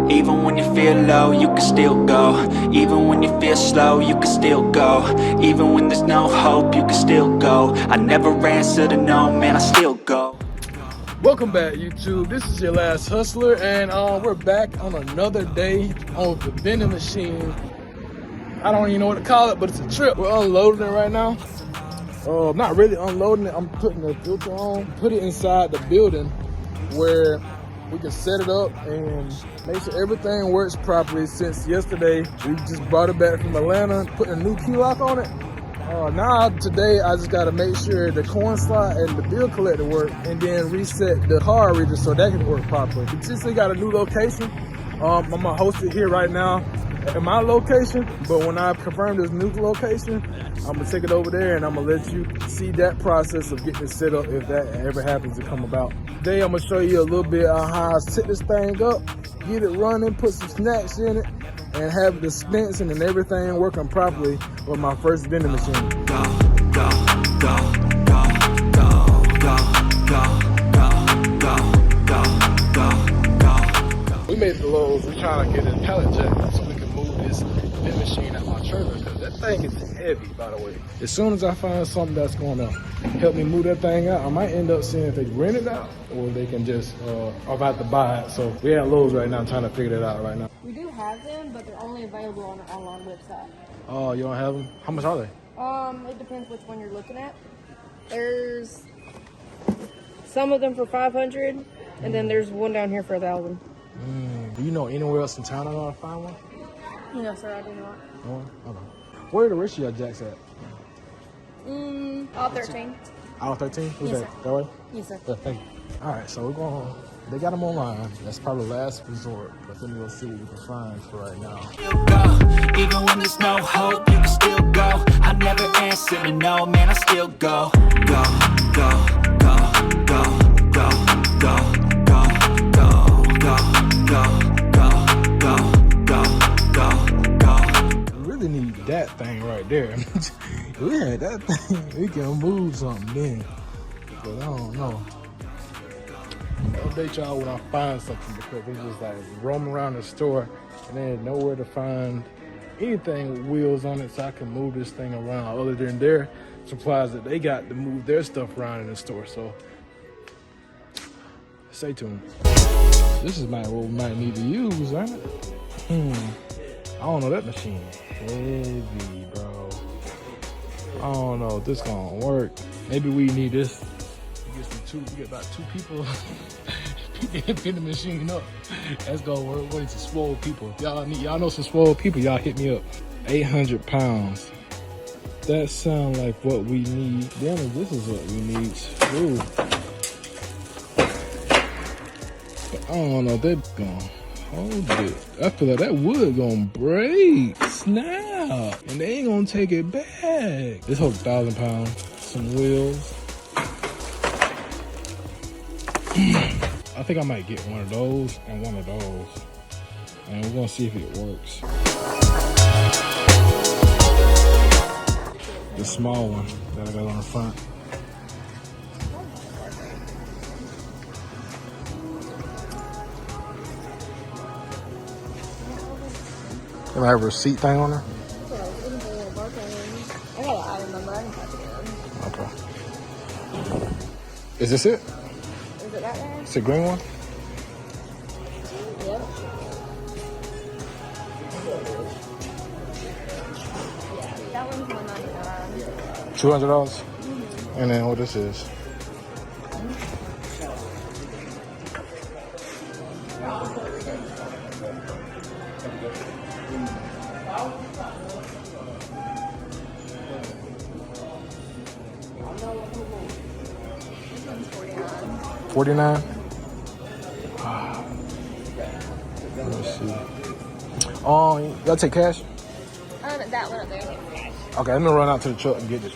Even when you feel low, you can still go. Even when you feel slow, you can still go. Even when there's no hope, you can still go. I never answer to no, man, I still go. Welcome back, YouTube. This is your last hustler, and we're back on another day on the vending machine. I don't even know what to call it, but it's a trip. We're unloading it right now. Not really unloading it. I'm putting the filter on, put it inside the building where we can set it up and make sure everything works properly. Since yesterday, we just brought it back from Atlanta, put a new key lock on it. Now today, I just gotta make sure the coin slot and the bill collector work, and then reset the card reader so that can work properly. We just got a new location. I'm gonna host it here right now at my location, but when I confirm this new location, I'm gonna take it over there and I'm gonna let you see that process of getting it set up if that ever happens to come about. Today, I'm gonna show you a little bit on how I set this thing up, get it running, put some snacks in it, and have the dispensing and everything working properly with my first vending machine. Go, go, go, go, go, go, go, go, go, go, go. We made the Lowe's. We're trying to get a pallet jack so we can move this vending machine out my trailer, because that thing is heavy, by the way. As soon as I find something that's going to help me move that thing out, I might end up seeing if they rent it out or they can just, or if I have to buy it. So we're at Lowe's right now trying to figure that out right now. We do have them, but they're only available on our online website. Oh, you don't have them? How much are they? It depends which one you're looking at. There's some of them for 500, and then there's one down here for 1,000. Do you know anywhere else in town I know how to find one? No, sir, I do not. No? Okay. Where are the rest of your jacks at? All 13. Aisle 13? Who's Yes, that? sir. That way? Yes, sir. Yeah, thank you. All right, so we're going. They got them online. That's probably last resort. But then we'll see what we can find for right now. Go. Even when there's no hope, you can still go. I never answer to no, man, I still go. Go, go, go, go, go, go, go, go, go, go, go, go, go. We really need that thing right there. If we had that thing, we can move something then. But I don't know. I'll update y'all when I find something, because it's just like roaming around the store and there's nowhere to find anything with wheels on it so I can move this thing around other than their supplies that they got to move their stuff around in the store. So stay tuned. This is what we might need to use, ain't it? I don't know, that machine heavy, bro. I don't know if this gonna work. Maybe we need this. We get about 2 people in the machine up. That's gonna work. We need some swole people. Y'all know some swole people. Y'all hit me up. 800 pounds. That sounds like what we need. Damn it, this is what we need. Ooh. But I don't know if they're gonna hold it. I feel like that wood gonna break. Snap. And they ain't gonna take it back. This holds 1,000 pounds. Some wheels. I think I might get one of those and one of those, and we're gonna see if it works. The small one that I got on the front. Can I have a receipt thing on there? I got an item number. I can type it in. Okay. Is this it? Is it that one? It's a green one? Yep. Yeah, that one's $199. $200? And then what this is? This one's $49. 49. Let me see. Oh, y'all take cash? That one up there takes cash. Okay, I'm gonna run out to the truck and get this.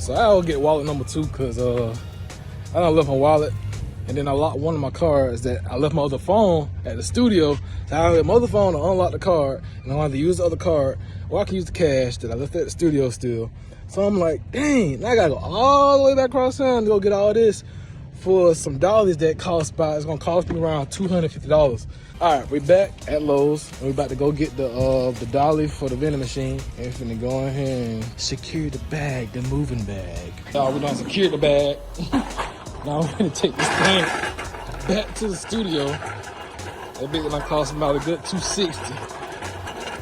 So I'll get wallet number 2 because I done left my wallet, and then I locked one of my cards that I left my other phone at the studio. So I left my other phone to unlock the card, and I wanted to use the other card, or I can use the cash that I left at the studio still. So I'm like, dang, now I gotta go all the way back across town to go get all this for some dollies that it's gonna cost me around $250. All right, we back at Lowe's. And we about to go get the dolly for the vending machine. And we're finna go ahead and secure the bag, the moving bag. Y'all, we done secured the bag. Now we're gonna take this thing back to the studio. That bitch gonna cost about a good $260.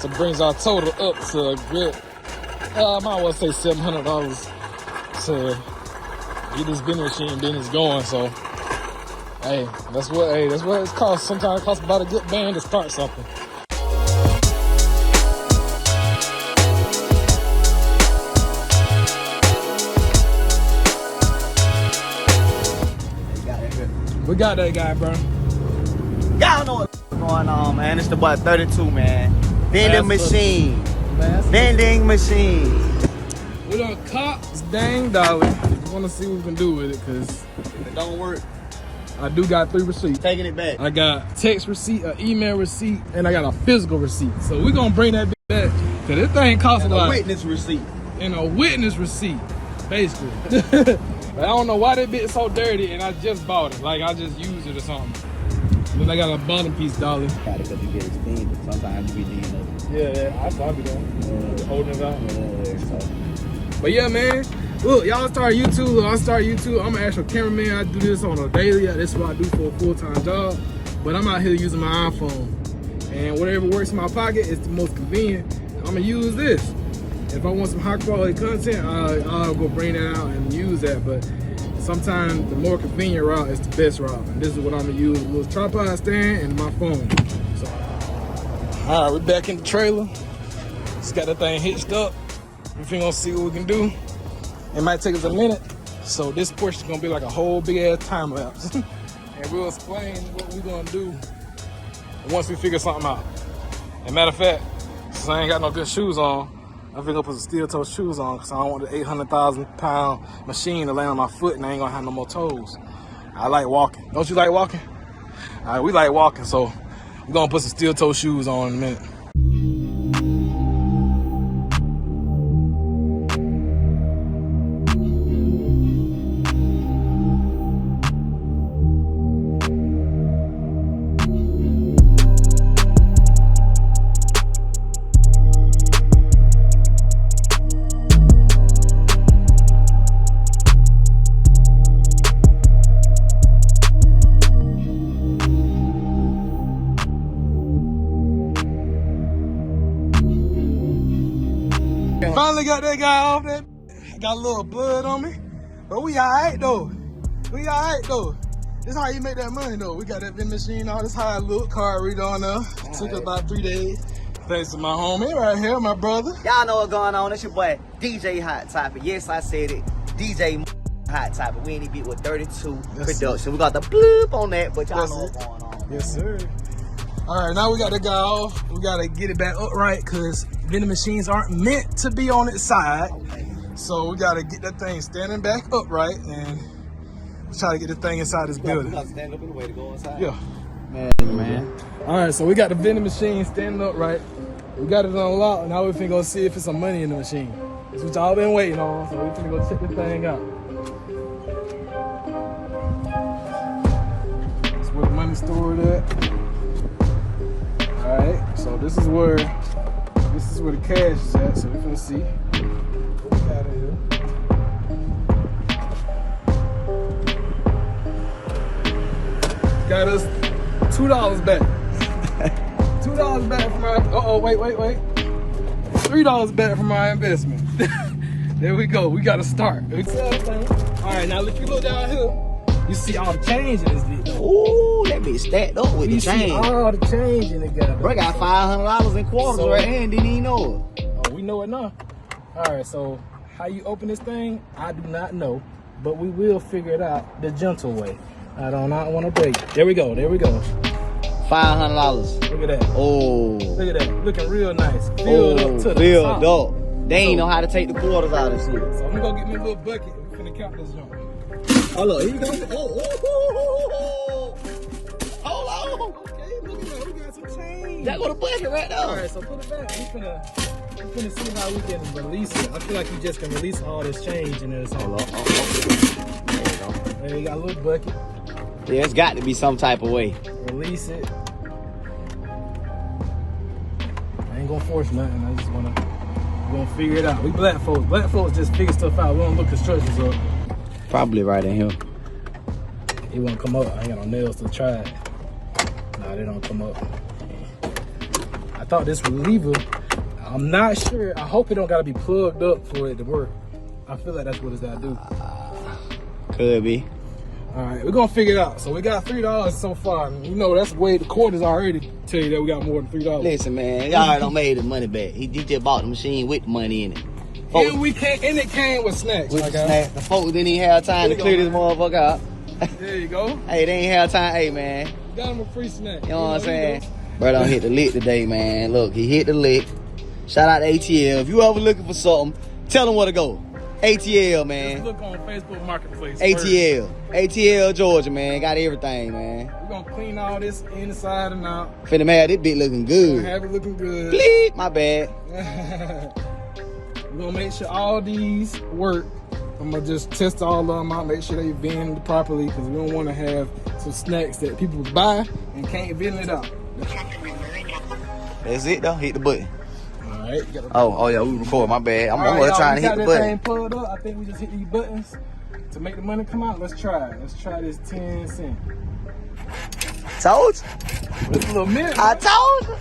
So it brings our total up to a good, I might well say $700 to get this vending machine business going. So hey, that's what it's cost. Sometimes it costs about a good band to start something. We got that guy, bro. Y'all know what's going on, man. It's the boy 32, man. Vending machine. Vending machine. We done caught this dang dolly. We want to see what we can do with it, because If it don't work, I do got 3 receipts. taking it back. I got text receipt, an email receipt, and I got a physical receipt. So we're going to bring that bitch back, because this thing costs a And a lot. witness receipt. And a witness receipt, basically. But I don't know why that bitch so dirty, and I just bought it. Like, I just used it or something. Then I got a bottom piece dolly. Got it because you get extended. Sometimes you be needing it. Yeah, that's what I be doing. Holding it out. So. But yeah, man. Look, y'all start YouTube. Look, I start YouTube. I'm an actual cameraman. I do this on a daily. This is what I do for a full-time job. But I'm out here using my iPhone. And whatever works in my pocket is the most convenient. I'm going to use this. If I want some high-quality content, I'll go bring that out and use that. But sometimes the more convenient route is the best route. And this is what I'm going to use. A little tripod stand and my phone. So, all right, we're back in the trailer. Just got that thing hitched up. We're going to see what we can do. It might take us a minute. So this portion is going to be like a whole big ass time lapse. And we'll explain what we're going to do once we figure something out. As a matter of fact, since I ain't got no good shoes on, I'm gonna put some steel toe shoes on because I don't want the 800,000 pound machine to land on my foot and I ain't gonna have no more toes. I like walking. Don't you like walking? All right, we like walking, so we're gonna put some steel toe shoes on in a minute. Finally got that guy off that. Got a little blood on me. But we alright though. We alright though. This how you make that money though. We got that vending machine on. This how I look. Card reader on there. Took us about 3 days. Thanks to my homie right here, my brother. Y'all know what's going on. It's your boy DJ Hot Topic. Yes, I said it. DJ Hot Topic. We ain't beat with 32 production. Sir. We got the bloop on that, but y'all Yes, know what's sir. going on. Yes, sir. All right, now we got the guy off. We gotta get it back upright because vending machines aren't meant to be on its side. So we gotta get that thing standing back upright and try to get the thing inside this building. We gotta stand up in the way to go inside. Yeah. Man. All right, so we got the vending machine standing upright. We got it unlocked. Now we finna go see if it's some money in the machine. That's what y'all been waiting on. So we finna go check this thing out. That's where the money stored at. All right, so this is where the cash is at. So we're gonna see what we got in here. Got us $2 back. $2 back from our. Wait. $3 back from our investment. There we go. We got to start. All right, now if you look down here, you see all the change in this video. Ooh, that bitch stacked up with the change. See all the change in it, guy. Bro got $500 in quarters right here and didn't even know it. Oh, we know it now. All right, so how you open this thing, I do not know, but we will figure it out the gentle way. I do not want to break it. There we go. $500. Look at that. Oh. Look at that. Looking real nice. Filled up to the filled top. up. They ain't know how to take the quarters out of shit. So I'm gonna go get me a little bucket. We're gonna count this junk. Oh, look, here you go. Oh. Hold on. Okay, look at that. We got some change. That go the bucket right there. All right, so put it back. We're gonna see how we can release it. I feel like you just can release all this change in there. Hold on. There you go. Hey, you got a little bucket. Yeah, it's got to be some type of way. Release it. I ain't gonna force nothing. I just we're gonna figure it out. We black folks. Black folks just figure stuff out. We don't look instructions up. Probably right in here. It won't come up. I ain't got no nails to try it. Nah, they don't come up. I thought this reliever, I'm not sure. I hope it don't gotta be plugged up for it to work. I feel like that's what it's gotta do. Could be. All right, we're gonna figure it out. So we got $3 so far. You know, that's way the court is already tell you that we got more than $3. Listen, man, y'all done made the money back. He just bought the machine with the money in it. And it came with snacks. With the snacks. The folks didn't even have time to clear this motherfucker out. There you go. Hey, they ain't have time. Hey, man. Got him a free snack. You know what I'm saying? Bro, done hit the lick today, man. Look, he hit the lick. Shout out to ATL. If you ever looking for something, tell them where to go. ATL, man. Just look on Facebook Marketplace. ATL. ATL, Georgia, man. Got everything, man. We're gonna clean all this inside and out. Finna have this bitch looking good. We're gonna have it looking good. Bleep, my bad. We're gonna make sure all these work. I'm gonna just test all of them out, make sure they vend properly, because we don't want to have some snacks that people buy and can't vend it out. That's it, though. Hit the button. All right. Oh yeah, we record. My bad. I'm trying to hit the button. Thing pulled up. I think we just hit these buttons to make the money come out. Let's try it. Let's try this 10 cent. Told you. It's a little minute. I told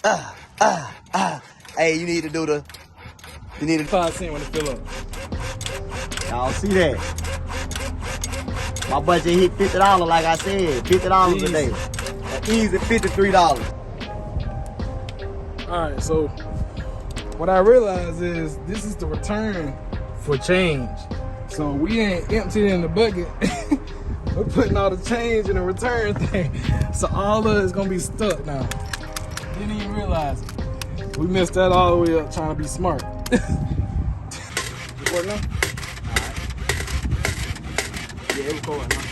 you. Hey, you need to do the. You need to 5 cents when it fill up. Y'all see that? My budget hit $50, like I said. $50 a day. Easy $53. All right, so what I realized is this is the return for change. So we ain't emptied in the bucket. We're putting all the change in the return thing. So all of it's gonna be stuck now. Didn't even realize it. We messed that all the way up trying to be smart. Recording now? Alright. Yeah, it's recording now.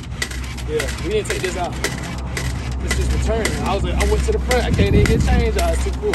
Yeah, we didn't take this out. It's just returning. I was like, I went to the front. I can't even get change out. It's too cool.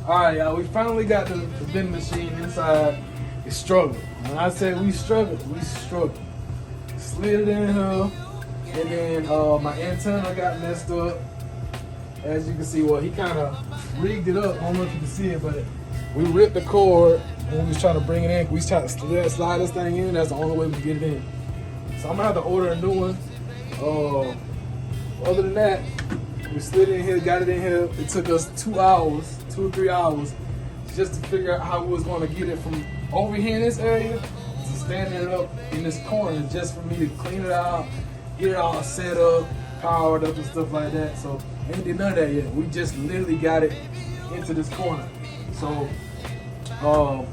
Alright, y'all, we finally got the vending machine inside. It struggled. When I said we struggled, we struggled. Slid it in here, and then my antenna got messed up. As you can see, well, he kind of rigged it up. I don't know if you can see it, but we ripped the cord when we was trying to bring it in. We was trying to slide this thing in. That's the only way we could get it in. So I'm gonna have to order a new one. Other than that, we slid it in here, got it in here. It took us 2 or 3 hours, just to figure out how we was going to get it from over here in this area to standing it up in this corner, just for me to clean it out, get it all set up, powered up and stuff like that. So I ain't did none of that yet. We just literally got it into this corner. So on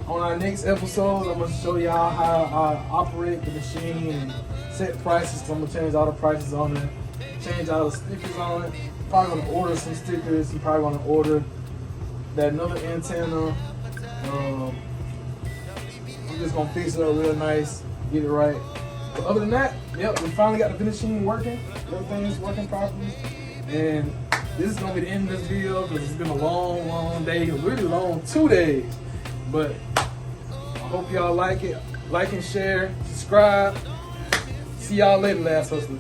our next episode, I'm gonna show y'all how I operate the machine and set prices. So I'm gonna change all the prices on it, change all the stickers on it. Probably gonna order some stickers. I'm probably gonna order that another antenna. I'm just gonna fix it up real nice, get it right. But other than that, yep, we finally got the vending machine working. Everything is working properly. And this is gonna be the end of this video because it's been a long, long day. A really long 2 days. But I hope y'all like it. Like and share, subscribe. See y'all later, Last Hustlers.